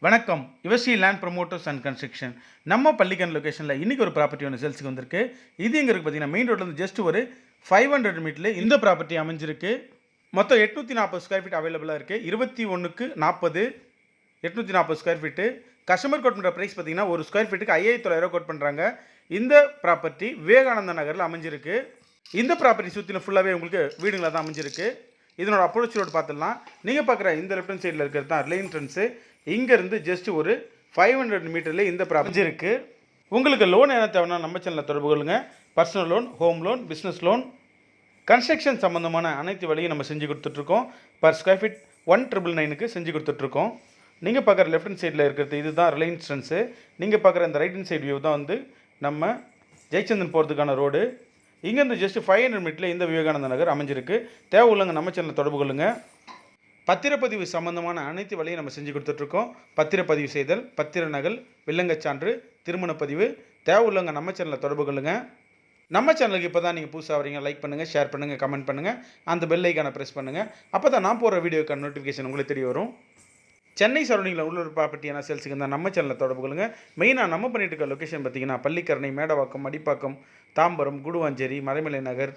வணக்கம். Yuvasri land promoters and construction. நம்ம பள்ளிக்கரண் லொகேஷனில் இன்றைக்கி ஒரு ப்ராப்பர்ட்டி ஒன்று சேல்ஸுக்கு வந்திருக்கு. இது எங்கே இருக்குது பார்த்தீங்கன்னா, மெயின் ரோட்லேருந்து ஜஸ்ட் ஒரு 500 மீட்டரில் இந்த ப்ராப்பர்ட்டி அமைஞ்சிருக்கு. மொத்தம் 840 ஸ்கொயர் ஃபீட் அவைலபிளாக இருக்குது. 21க்கு 40 840 ஸ்கொயர் ஃபீட்டு. கஸ்டமர் கோட் பண்ணுற ப்ரைஸ் பார்த்தீங்கன்னா, ஒரு ஸ்கொயர் ஃபீட்டுக்கு 5,900 கோட் பண்ணுறாங்க. இந்த ப்ராப்பர்ட்டி விவேகானந்தா நகரில் அமைஞ்சிருக்கு. இந்த ப்ராப்பர்ட்டி சுற்றிலும் ஃபுல்லாகவே உங்களுக்கு வீடுங்களாக தான் அமைஞ்சிருக்கு. இதனோட அப்ரோச் ரோடு பார்த்துடலாம். நீங்கள் பார்க்குற இந்த லெஃப்ட் ஹேண்ட் சைடில் இருக்கிறது தான் ரிலையன்ஸ் என்ட்ரன்ஸு. இங்கேருந்து ஜஸ்ட் ஒரு 500 மீட்டரில் இந்த ப்ராப்பர்ட்டி இருக்குது. உங்களுக்கு லோன் என்ன தேவைன்னா நம்ம சேனலில் தொடர்பு கொள்ளுங்க. Personal loan, home loan, business loan, construction சம்மந்தமான அனைத்து வேலையும் நம்ம செஞ்சு கொடுத்துட்ருக்கோம். பர் ஸ்கொயர் ஃபீட் 1,999க்கு செஞ்சு கொடுத்துட்ருக்கோம். நீங்கள் பார்க்குற லெஃப்ட் ஹேண்ட் சைடில் இருக்கிறது இதுதான் ரிலையன்ஸ் என்ட்ரன்ஸு. நீங்கள் பார்க்குற இந்த ரைட் ஹேண்ட் சைடு வியூ தான் வந்து நம்ம ஜெயச்சந்திரன் போகிறதுக்கான ரோடு. இங்கேருந்து ஜஸ்ட் 500 மீட்டரில் இந்த விவேகானந்தா நகர் அமைஞ்சிருக்கு. தேவை உள்ளவங்க நம்ம சேனலில் தொடர்பு கொள்ளுங்கள். பத்திரப்பதிவு சம்பந்தமான அனைத்து வேலையும் நம்ம செஞ்சு கொடுத்துட்ருக்கோம். பத்திரப்பதிவு செய்தல், பத்திர நகல், வில்லங்கச் சான்று, திருமணப்பதிவு. தேவை உள்ளவங்க நம்ம சேனலில் தொடர்பு கொள்ளுங்கள். நம்ம சேனலுக்கு இப்போ தான் நீங்கள் புதுசாக வரீங்க, லைக் பண்ணுங்கள், ஷேர் பண்ணுங்கள், கமெண்ட் பண்ணுங்கள், அந்த பெல் ஐக்கானை ப்ரெஸ் பண்ணுங்கள். அப்போ தான் நான் போகிற வீடியோக்கான நோட்டிஃபிகேஷன் உங்களுக்கு தெரிய வரும். சென்னை சரௌண்டிங்கில் உள்ள ஒரு ப்ராப்பர்ட்டியான சேல்ஸுக்கு இருந்தால் நம்ம சேனலில் தொடர்பு கொள்ளுங்கள். மெயினாக நம்ம பண்ணிட்டு இருக்க லொக்கேஷன் பார்த்தீங்கன்னா, பள்ளிக்கரணை, மேடவாக்கம், மடிப்பாக்கம், தாம்பரம், குடுவாஞ்சேரி, மறைமலை நகர்,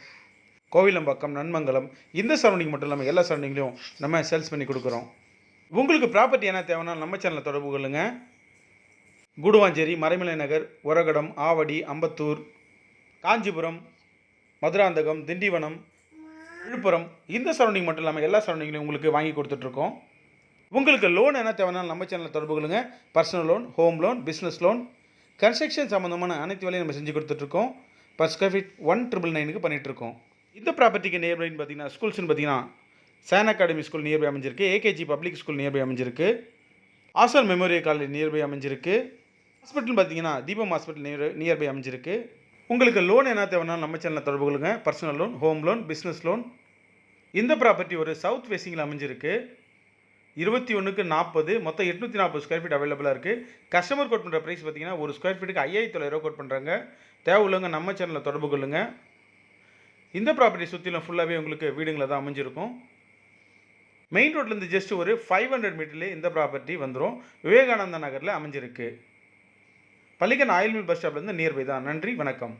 கோவிலம்பாக்கம், நன்மங்கலம், இந்த சரௌண்டிங் மட்டும் இல்லாமல் எல்லா சரௌண்டிங்லையும் நம்ம சேல்ஸ் பண்ணி கொடுக்குறோம். உங்களுக்கு ப்ராப்பர்ட்டி என்ன தேவைன்னா நம்ம சேனலில் தொடர்பு கொள்ளுங்கள். குடுவாஞ்சேரி, மறைமலை நகர், ஒரகடம், ஆவடி, அம்பத்தூர், காஞ்சிபுரம், மதுராந்தகம், திண்டிவனம், விழுப்புரம், இந்த சரௌண்டிங் மட்டும் இல்லாமல் எல்லா சரௌண்டிங்லையும் உங்களுக்கு வாங்கி கொடுத்துட்ருக்கோம். உங்களுக்கு லோன் என்ன தேவைன்னா நம்ம சேனலில் தொடர்பு கொள்ளுங்கள். Personal loan, home loan, business loan, construction சம்மந்தமான அனைத்து வேலையும் நம்ம செஞ்சு கொடுத்துட்ருக்கோம். பர் ஸ்கொயர் ஃபீட் 1,999க்கு பண்ணிகிட்ருக்கோம். இந்த ப்ராப்பர்ட்டிக்கு நியர்பைன்னு பார்த்தீங்கன்னா, ஸ்கூல்ஸ்னு பார்த்தீங்கன்னா சான் அகாடமி ஸ்கூல் நியர்பை அமைஞ்சிருக்கு. ஏகேஜி பப்ளிக் ஸ்கூல் நியர்பை அமைஞ்சிருக்கு. ஆசல் மெமோரியல் காலேஜ் நியர்பை அமைஞ்சிருக்கு. ஹாஸ்பிட்டல் பார்த்தீங்கன்னா தீபம் ஹாஸ்பிட்டல் நியர்பை அமைஞ்சிருக்கு. உங்களுக்கு லோன் என்ன தேவைன்னா நம்ம சேனலில் தொடர்பு கொள்ளுங்க. Personal loan, home loan, business loan. இந்த ப்ராப்பர்ட்டி ஒரு சவுத் ஃபேஸிங்கில் அமைஞ்சிருக்கு. 21க்கு 40 மொத்தம் 840 ஸ்கொயர் ஃபீட் அவைலபிளாக இருக்குது. கஸ்டமர் கோட் பண்ணுற ப்ரைஸ் பார்த்தீங்கன்னா, ஒரு ஸ்கொயர் ஃபீட்டுக்கு 5,900 கோட் பண்ணுறாங்க. தேவை உள்ளவங்க நம்ம சேனலில் தொடர்பு கொள்ளுங்கள். இந்த ப்ராப்பர்ட்டி சுற்றிலும் ஃபுல்லாகவே உங்களுக்கு வீடுங்களை தான் அமைஞ்சிருக்கும். மெயின் ரோட்லேருந்து ஜஸ்ட் ஒரு 500 மீட்டர்லேயே இந்த ப்ராப்பர்ட்டி வந்துடும். விவேகானந்தா நகரில் அமைஞ்சிருக்கு. பள்ளிக்கரண் ஆயில் மில் பஸ் ஸ்டாப்லேருந்து நியர்பை தான். நன்றி, வணக்கம்.